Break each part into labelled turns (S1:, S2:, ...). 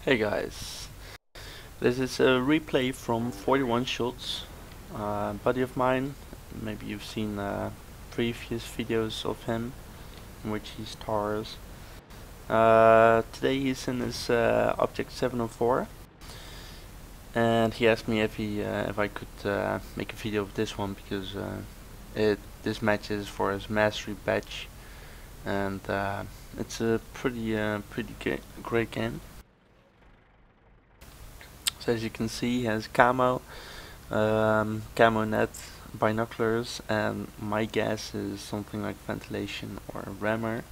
S1: Hey guys, this is a replay from 41shots, buddy of mine. Maybe you've seen previous videos of him in which he stars. Today he's in his Object 704, and he asked me if I could make a video of this one because this match is for his mastery badge, and it's a pretty great game. So as you can see, he has camo net, binoculars, and my guess is something like ventilation or rammer.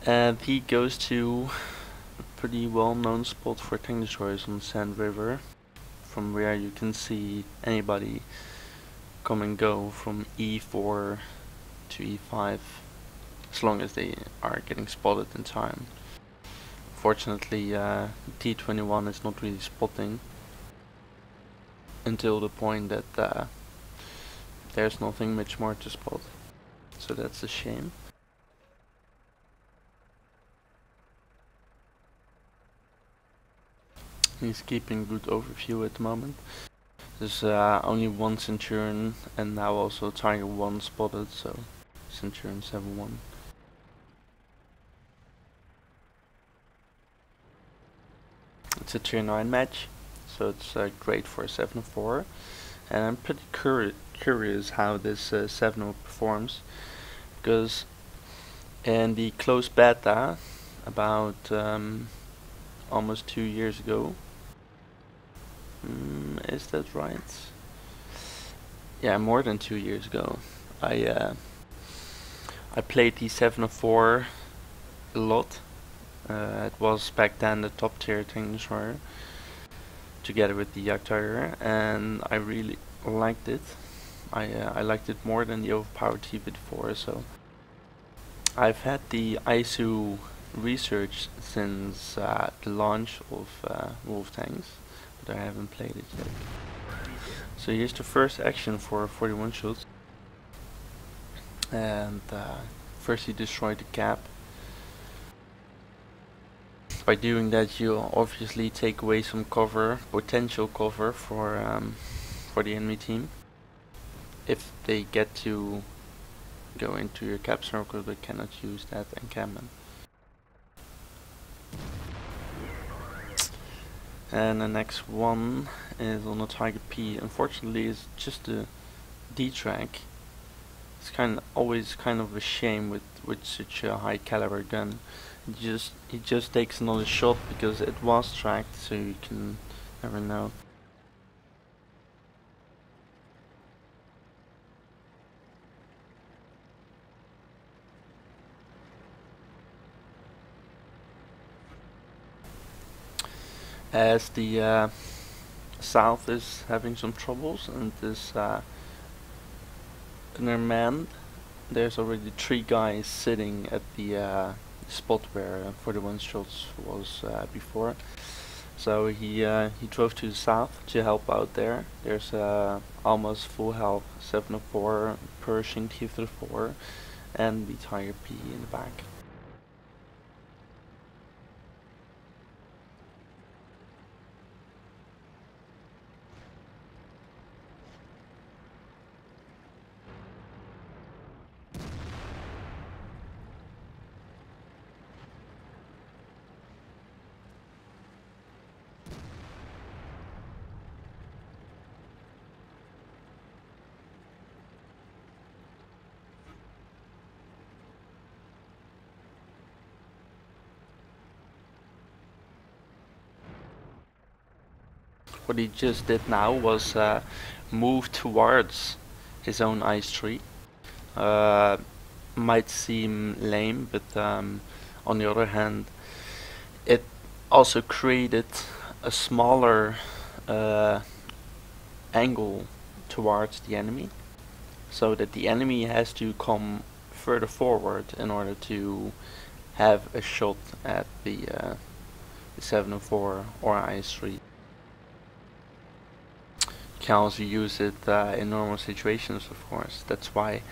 S1: And he goes to a pretty well-known spot for tank destroyers on the Sand River, from where you can see anybody come and go from E4 to E5, as long as they are getting spotted in time. Fortunately, T21 is not really spotting until the point that there's nothing much more to spot. So that's a shame. He's keeping good overview at the moment. There's only one Centurion and now also Tiger 1 spotted, so Centurion 7-1. It's a tier 9 match, so it's great for a 7-4, and I'm pretty curious how this 7-0 performs, because in the closed beta about almost 2 years ago, is that right? Yeah, more than 2 years ago, I played the 7-4 a lot. It was back then the top tier tank destroyer, together with the Jagdtiger, and I really liked it. I liked it more than the overpowered T-54, so I've had the ISU research since the launch of Wolf tanks, but I haven't played it yet. So here's the first action for 41shots, and first he destroyed the cap. By doing that, you obviously take away some cover, potential cover for the enemy team. If they get to go into your cap circle, they cannot use that encampment. And the next one is on the Tiger P. Unfortunately, it's just a D-track. It's always kind of a shame with such a high caliber gun. He just takes another shot because it was tracked, so you can never know. As the south is having some troubles and is unmanned, there's already 3 guys sitting at the spot where 41shots was before. So he drove to the south to help out there. There's almost full health 704, Pershing T-34, and the Tiger P in the back. What he just did now was move towards his own ice tree. Might seem lame, but on the other hand, it also created a smaller angle towards the enemy, so that the enemy has to come further forward in order to have a shot at the 704 or ice tree. You can also use it in normal situations, of course. That's why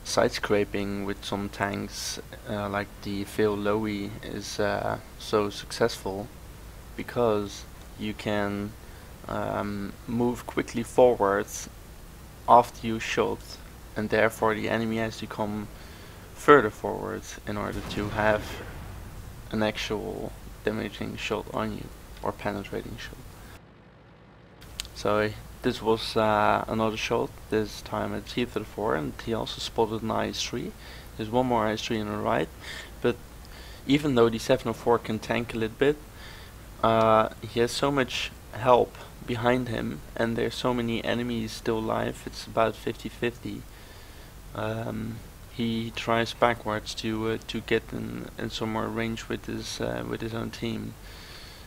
S1: side scraping with some tanks like the Phil Lowy is so successful because you can move quickly forwards after you shot, and therefore the enemy has to come further forward in order to have an actual damaging shot on you, or penetrating shot. So this was another shot, this time at T34, and he also spotted an IS-3. There's one more IS-3 on the right, but even though the 704 can tank a little bit, he has so much help behind him, and there's so many enemies still alive, it's about 50-50. He tries backwards to get in some more range with his own team.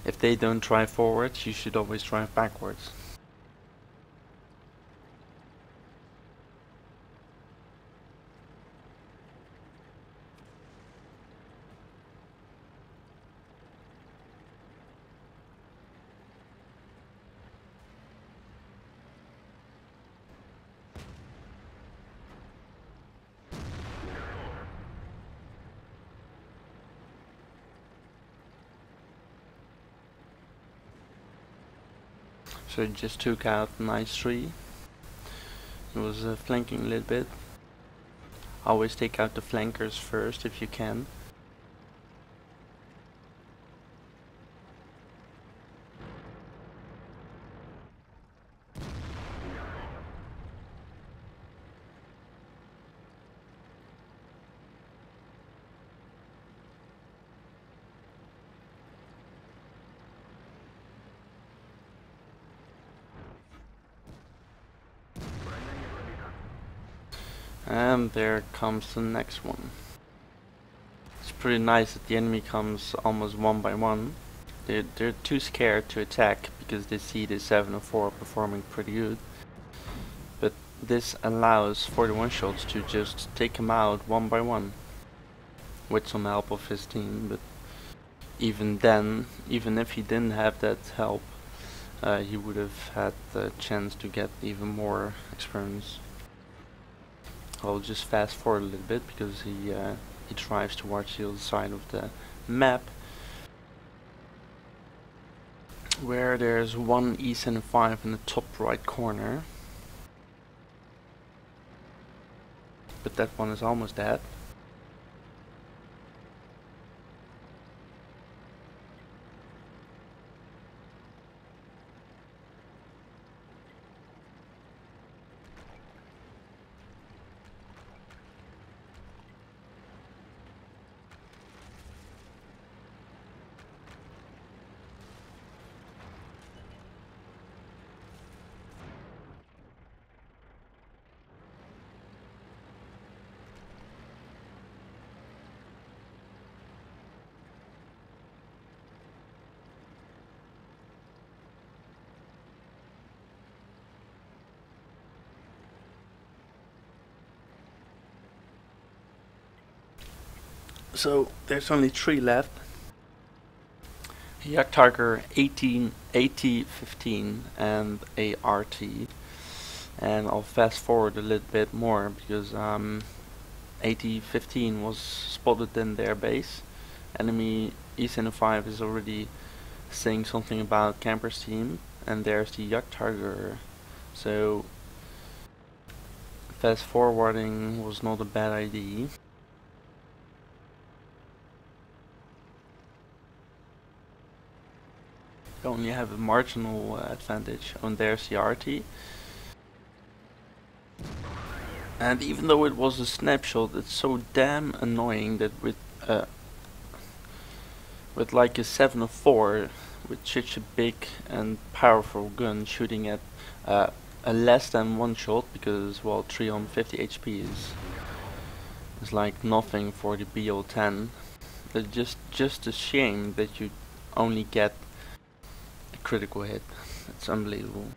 S1: If they don't drive forwards, you should always drive backwards. So he just took out a nice tree. He was flanking a little bit. Always take out the flankers first if you can. And there comes the next one. It's pretty nice that the enemy comes almost one by one. They're too scared to attack because they see the 704 performing pretty good. But this allows 41shots to just take him out one by one with some help of his team. But even then, even if he didn't have that help, he would have had the chance to get even more experience. I'll just fast forward a little bit because he drives towards the other side of the map, where there's one E75 in the top right corner, but that one is almost dead. So there's only 3 left. Jagdtiger 8015 and a RT. And I'll fast forward a little bit more because 8015 was spotted in their base. Enemy E75 is already saying something about camper's team, and there's the Jagdtiger. So fast forwarding was not a bad idea. You only have a marginal advantage on their CRT. And even though it was a snapshot, it's so damn annoying that with like a 704, with such a big and powerful gun shooting at a less than one shot, because well, 350 HP is like nothing for the BL10. It's just a shame that you only get a critical hit. It's unbelievable.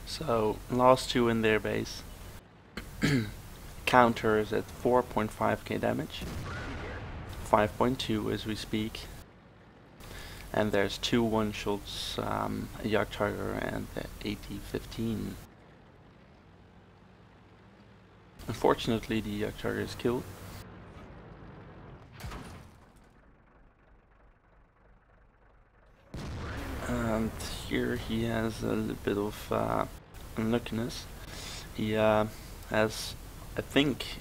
S1: So last 2 in their base. Counters at 4.5k damage, 5.2 as we speak, and there's 2 one-shots, a Jagdtiger and the 8015. Unfortunately, the target is killed. And here he has a little bit of unluckiness. He has, I think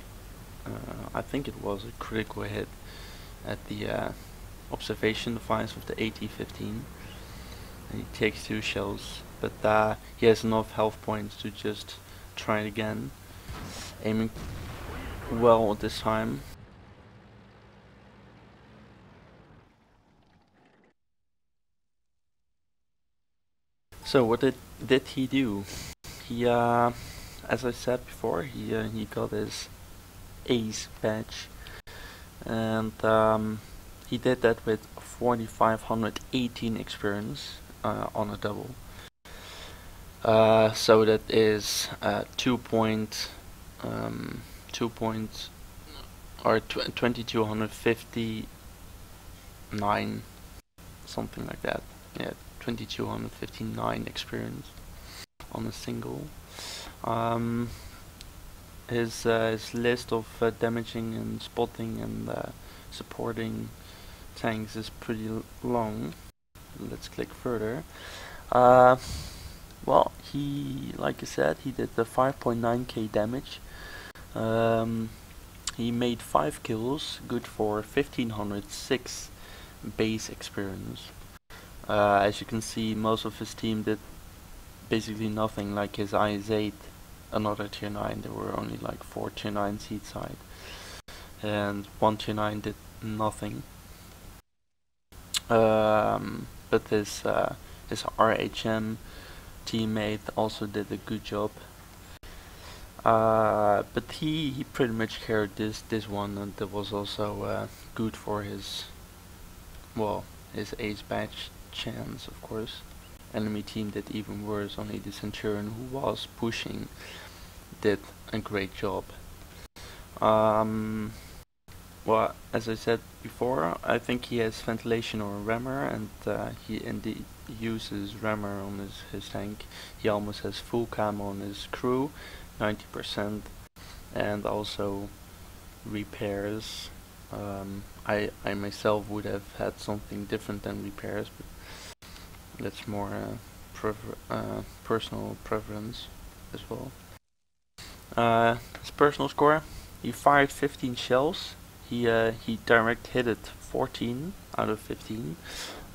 S1: it was a critical hit at the observation device with the AT-15. And he takes 2 shells, but he has enough health points to just try it again. Aiming well this time. So what did he do? He, as I said before, he got his ace badge, and he did that with 4,518 experience on a double. So that is 2259, something like that. Yeah, 2259 experience on a single. His list of damaging and spotting and supporting tanks is pretty long. Let's click further. Well, like I said, he did the 5.9k damage. He made 5 kills, good for 1506 base experience. As you can see, most of his team did basically nothing, like his IS-8, another tier 9, there were only like 4 tier 9 seat side. And 1 tier 9 did nothing. But his RHM teammate also did a good job. But he pretty much carried this one, and that was also good for his ace badge chance, of course. Enemy team did even worse, only the Centurion who was pushing did a great job. Well, as I said before, I think he has ventilation or rammer, and he indeed uses rammer on his tank. He almost has full camo on his crew, 90%, and also repairs. I myself would have had something different than repairs, but that's more personal preference as well. His personal score: he fired 15 shells. He direct hit it 14 out of 15.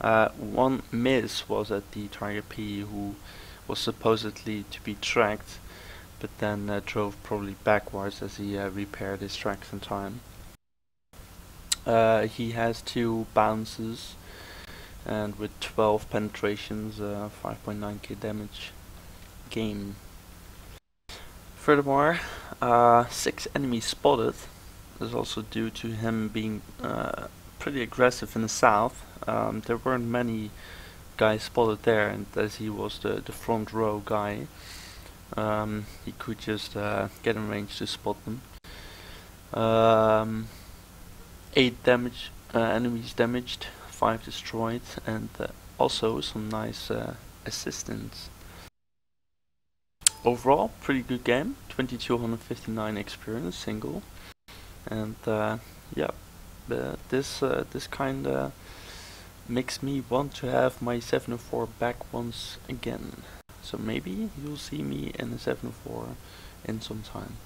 S1: One miss was at the target P, who was supposedly to be tracked, but then drove probably backwards as he repaired his tracks in time. He has 2 bounces, and with 12 penetrations, 5.9k damage game. Furthermore, 6 enemies spotted. This is also due to him being pretty aggressive in the south. There weren't many guys spotted there, and as he was the front row guy, he could just get in range to spot them. 8 enemies damaged, 5 destroyed, and also some nice assistance. Overall, pretty good game. 2259 experience single, and yeah, this kinda makes me want to have my 704 back once again. So maybe you'll see me in the 704 in some time.